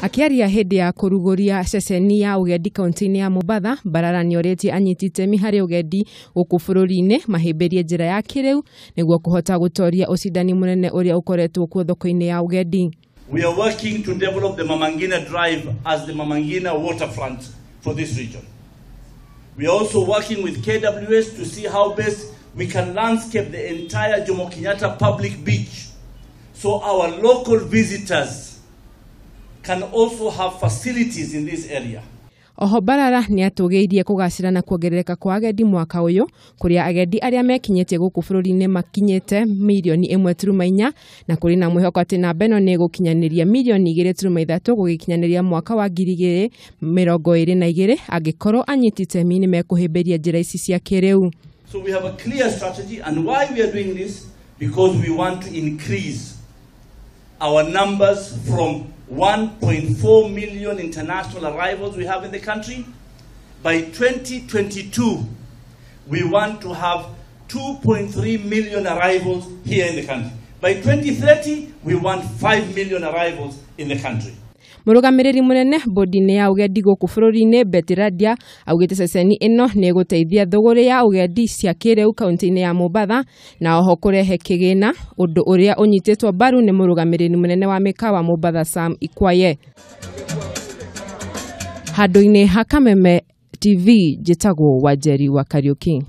Akiaria hindi ya kuruguria ceceni ya ugendi kaunti-ini ya Mombatha, Mbarara nioretie anyiti itemi hari ugendi guku bururi-ini mahimbirie njira ya kiriu niguo kuhota gutoria ucindani munene uria ukoretwo kuo thoko-ini ya ugendi. We are working to develop the Mama Ngina Drive as the Mama Ngina waterfront for this region. We are also working with KWS to see how best we can landscape the entire Jomo Kenyatta public beach so our local visitors can also have facilities in this area. Oho Mbarara ni atugeirie kugacira na kuongerereka kwa agendi mwaka uyu kuria agendi aria mekinyetie guku bururi-ini makinyete milioni 1.4 na kuri na mwihoko ati namba ino ni gukinyaniria milioni 2.3 gugikinyaniria mwaka wa 2022 angikorwo anyiti itemi ni mekuhimbiria njira ici cia kiriu. So we have a clear strategy, and why we are doing this? Because we want to increase our numbers from 1.4 million international arrivals we have in the country. By 2022, we want to have 2.3 million arrivals here in the country. By 2030, we want 5 million arrivals in the country. Murugamiriri munene bodi-ini ya ugendi guku bururi-ini Betty Radia augite ceceni ino ni guteithia thogori ya ugendi cia kiriu kaunti-ini ya Mombatha na oho kurehe kigina undu uria unyititwo mbaru ni murugamiriri munene wa mikawa Mombatha Sam Ikwaye. Handu-ini ha Kameme TV njitagwo Wanjeri wa Kariuki.